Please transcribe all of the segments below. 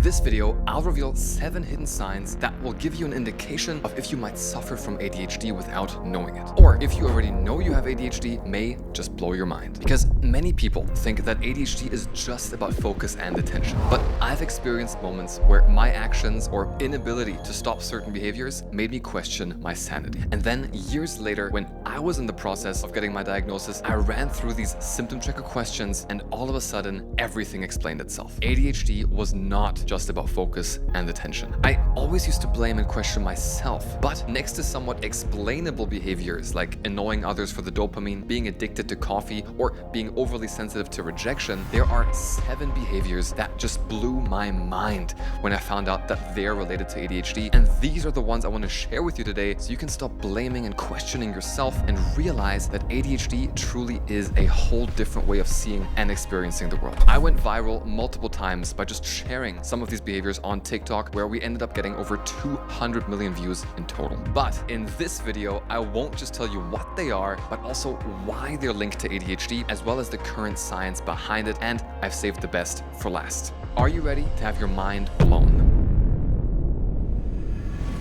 this video, I'll reveal 7 hidden signs that will give you an indication of if you might suffer from ADHD without knowing it. Or if you already know you have ADHD, may just blow your mind. Because many people think that ADHD is just about focus and attention. But I've experienced moments where my actions or inability to stop certain behaviors made me question my sanity. And then years later, when I was in the process of getting my diagnosis, I ran through these symptom checker questions and all of a sudden, everything explained itself. ADHD was not just about focus and attention. I always used to blame and question myself, but next to somewhat explainable behaviors like annoying others for the dopamine, being addicted to coffee, or being overly sensitive to rejection, there are 7 behaviors that just blew my mind when I found out that they're related to ADHD. And these are the ones I want to share with you today so you can stop blaming and questioning yourself and realize that ADHD truly is a whole different way of seeing and experiencing the world. I went viral multiple times by just sharing some of these behaviors on TikTok, where we ended up getting over 200 million views in total. But in this video, I won't just tell you what they are, but also why they're linked to ADHD, as well as the current science behind it, and I've saved the best for last. Are you ready to have your mind blown?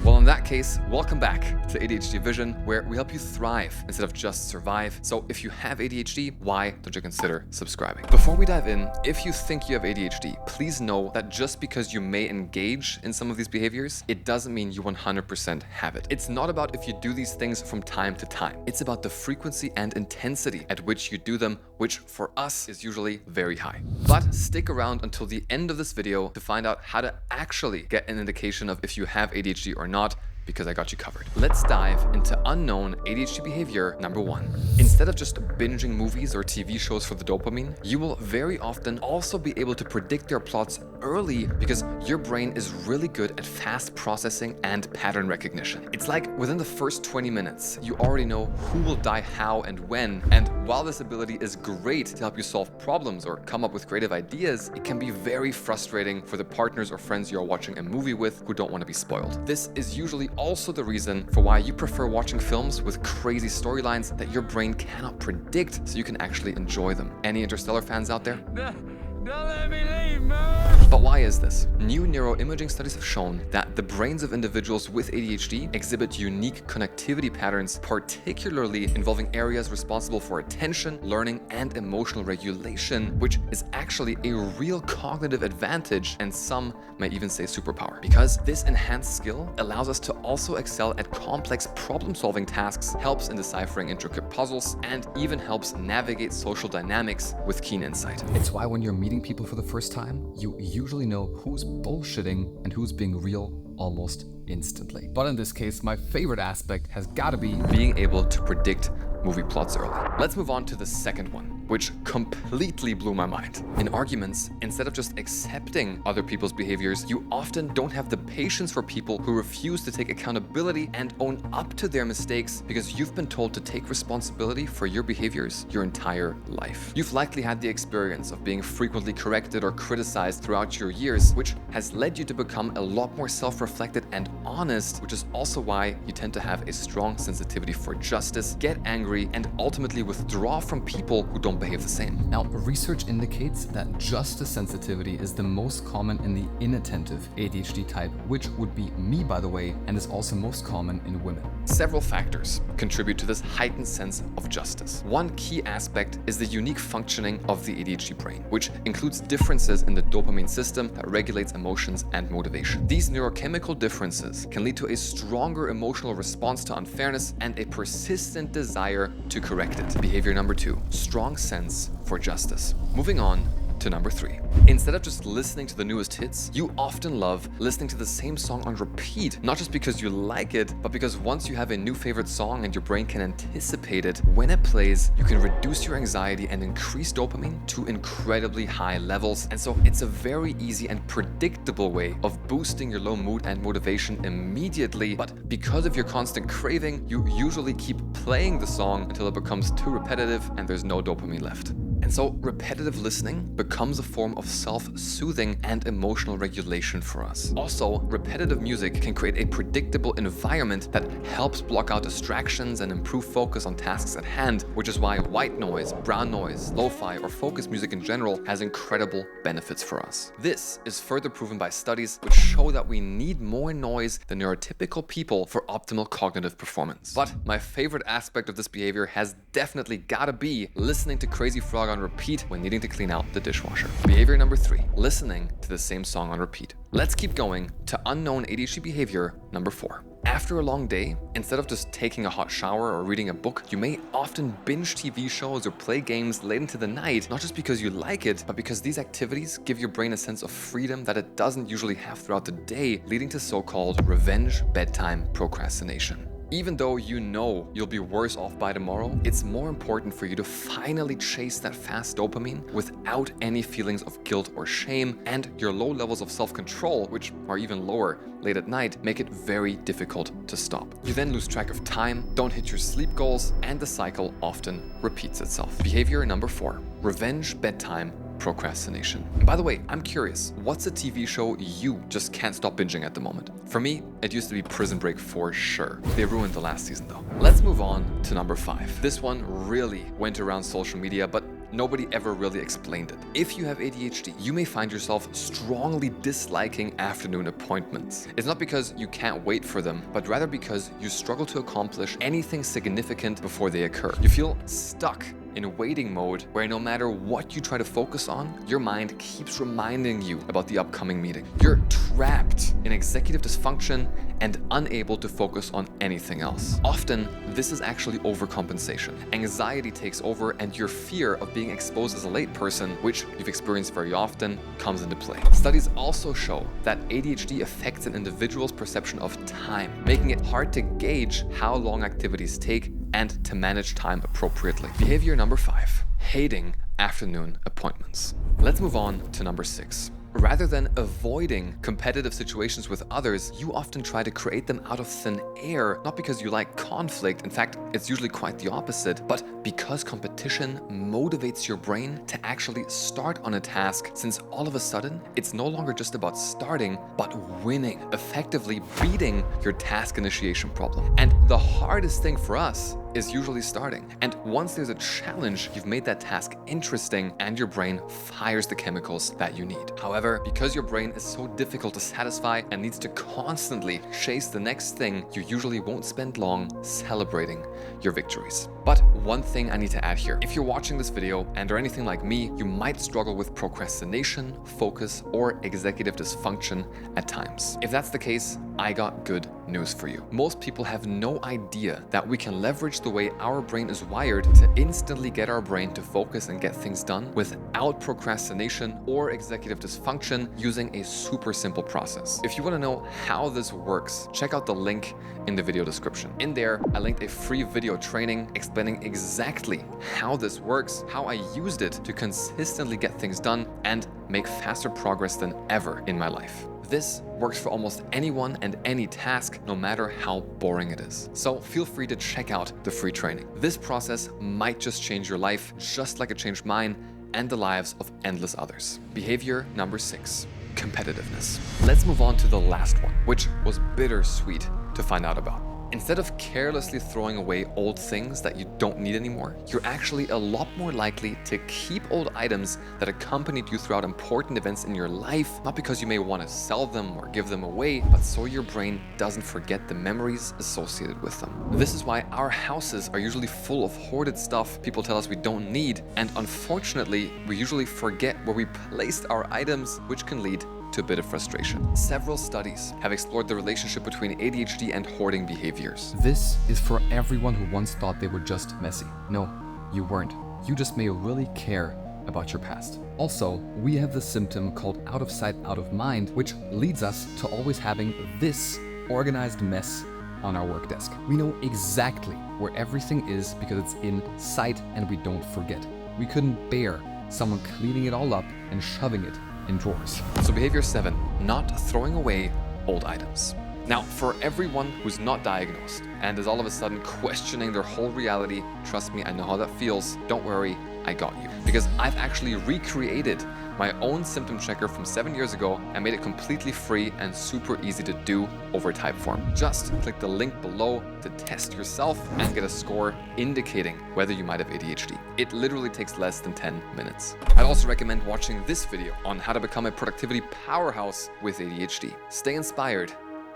Well, in that case, welcome back to ADHDVision, where we help you thrive instead of just survive. So if you have ADHD, why don't you consider subscribing? Before we dive in, if you think you have ADHD, please know that just because you may engage in some of these behaviors, it doesn't mean you 100% have it. It's not about if you do these things from time to time. It's about the frequency and intensity at which you do them, which for us is usually very high. But stick around until the end of this video to find out how to actually get an indication of if you have ADHD or not, because I got you covered. Let's dive into unknown ADHD behavior number 1. Instead of just binging movies or TV shows for the dopamine, you will very often also be able to predict their plots early because your brain is really good at fast processing and pattern recognition. It's like within the first 20 minutes, you already know who will die how and when. And while this ability is great to help you solve problems or come up with creative ideas, it can be very frustrating for the partners or friends you're watching a movie with who don't want to be spoiled. This is usually also the reason for why you prefer watching films with crazy storylines that your brain cannot predict so you can actually enjoy them. Any Interstellar fans out there? Don't let me leave, man! But why is this? New neuroimaging studies have shown that the brains of individuals with ADHD exhibit unique connectivity patterns, particularly involving areas responsible for attention, learning, and emotional regulation, which is actually a real cognitive advantage, and some may even say superpower. Because this enhanced skill allows us to also excel at complex problem-solving tasks, helps in deciphering intricate puzzles, and even helps navigate social dynamics with keen insight. It's why when you're meeting people for the first time, you usually know who's bullshitting and who's being real almost instantly. But in this case, my favorite aspect has got to be being able to predict movie plots early. Let's move on to the second one, which completely blew my mind. In arguments, instead of just accepting other people's behaviors, you often don't have the patience for people who refuse to take accountability and own up to their mistakes because you've been told to take responsibility for your behaviors your entire life. You've likely had the experience of being frequently corrected or criticized throughout your years, which has led you to become a lot more self-reflected and honest, which is also why you tend to have a strong sensitivity for justice, get angry, and ultimately withdraw from people who don't behave the same. Now, research indicates that justice sensitivity is the most common in the inattentive ADHD type, which would be me, by the way, and is also most common in women. Several factors contribute to this heightened sense of justice. One key aspect is the unique functioning of the ADHD brain, which includes differences in the dopamine system that regulates emotions and motivation. These neurochemical differences can lead to a stronger emotional response to unfairness and a persistent desire to correct it. Behavior number 2, strong sense for justice. Moving on to number 3. Instead of just listening to the newest hits, you often love listening to the same song on repeat, not just because you like it, but because once you have a new favorite song and your brain can anticipate it, when it plays, you can reduce your anxiety and increase dopamine to incredibly high levels. And so it's a very easy and predictable way of boosting your low mood and motivation immediately. But because of your constant craving, you usually keep playing the song until it becomes too repetitive and there's no dopamine left. And so repetitive listening becomes a form of self-soothing and emotional regulation for us. Also, repetitive music can create a predictable environment that helps block out distractions and improve focus on tasks at hand, which is why white noise, brown noise, lo-fi, or focus music in general has incredible benefits for us. This is further proven by studies which show that we need more noise than neurotypical people for optimal cognitive performance. But my favorite aspect of this behavior has definitely gotta be listening to Crazy Frog on repeat when needing to clean out the dishwasher. Behavior number 3, listening to the same song on repeat. Let's keep going to unknown ADHD behavior number 4. After a long day, instead of just taking a hot shower or reading a book, you may often binge TV shows or play games late into the night, not just because you like it, but because these activities give your brain a sense of freedom that it doesn't usually have throughout the day, leading to so-called revenge bedtime procrastination. Even though you know you'll be worse off by tomorrow, it's more important for you to finally chase that fast dopamine without any feelings of guilt or shame, and your low levels of self-control, which are even lower late at night, make it very difficult to stop. You then lose track of time, don't hit your sleep goals, and the cycle often repeats itself. Behavior number 4, revenge bedtime procrastination. And by the way, I'm curious, what's a TV show you just can't stop binging at the moment? For me, it used to be Prison Break for sure. They ruined the last season though. Let's move on to number 5. This one really went around social media, but nobody ever really explained it. If you have ADHD, you may find yourself strongly disliking afternoon appointments. It's not because you can't wait for them, but rather because you struggle to accomplish anything significant before they occur. You feel stuck in waiting mode where no matter what you try to focus on, your mind keeps reminding you about the upcoming meeting. You're trapped in executive dysfunction and unable to focus on anything else. Often, this is actually overcompensation. Anxiety takes over and your fear of being exposed as a late person, which you've experienced very often, comes into play. Studies also show that ADHD affects an individual's perception of time, making it hard to gauge how long activities take and to manage time appropriately. Behavior number 5, hating afternoon appointments. Let's move on to number 6. Rather than avoiding competitive situations with others, you often try to create them out of thin air, not because you like conflict. In fact, it's usually quite the opposite, but because competition motivates your brain to actually start on a task, since all of a sudden, it's no longer just about starting, but winning, effectively beating your task initiation problem. And the hardest thing for us is usually starting. And once there's a challenge, you've made that task interesting and your brain fires the chemicals that you need. However, because your brain is so difficult to satisfy and needs to constantly chase the next thing, you usually won't spend long celebrating your victories. But one thing I need to add here. If you're watching this video and are anything like me, you might struggle with procrastination, focus, or executive dysfunction at times. If that's the case, I got good news for you. Most people have no idea that we can leverage the way our brain is wired to instantly get our brain to focus and get things done without procrastination or executive dysfunction using a super simple process. If you want to know how this works, check out the link in the video description. In there, I linked a free video training explaining exactly how this works, how I used it to consistently get things done and make faster progress than ever in my life. This works for almost anyone and any task, no matter how boring it is. So feel free to check out the free training. This process might just change your life, just like it changed mine and the lives of endless others. Behavior number 6, competitiveness. Let's move on to the last one, which was bittersweet to find out about. Instead of carelessly throwing away old things that you don't need anymore, you're actually a lot more likely to keep old items that accompanied you throughout important events in your life, not because you may want to sell them or give them away, but so your brain doesn't forget the memories associated with them. This is why our houses are usually full of hoarded stuff people tell us we don't need, and unfortunately, we usually forget where we placed our items, which can lead to a bit of frustration. Several studies have explored the relationship between ADHD and hoarding behaviors. This is for everyone who once thought they were just messy. No, you weren't. You just may really care about your past. Also, we have the symptom called out of sight, out of mind, which leads us to always having this organized mess on our work desk. We know exactly where everything is because it's in sight and we don't forget. We couldn't bear someone cleaning it all up and shoving it in drawers. So behavior 7, not throwing away old items. Now, for everyone who's not diagnosed and is all of a sudden questioning their whole reality, trust me, I know how that feels. Don't worry, I got you. Because I've actually recreated my own symptom checker from 7 years ago and made it completely free and super easy to do over Typeform. Just click the link below to test yourself and get a score indicating whether you might have ADHD. It literally takes less than 10 minutes. I'd also recommend watching this video on how to become a productivity powerhouse with ADHD. Stay inspired,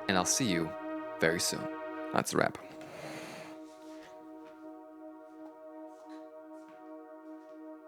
and I'll see you very soon. That's a wrap.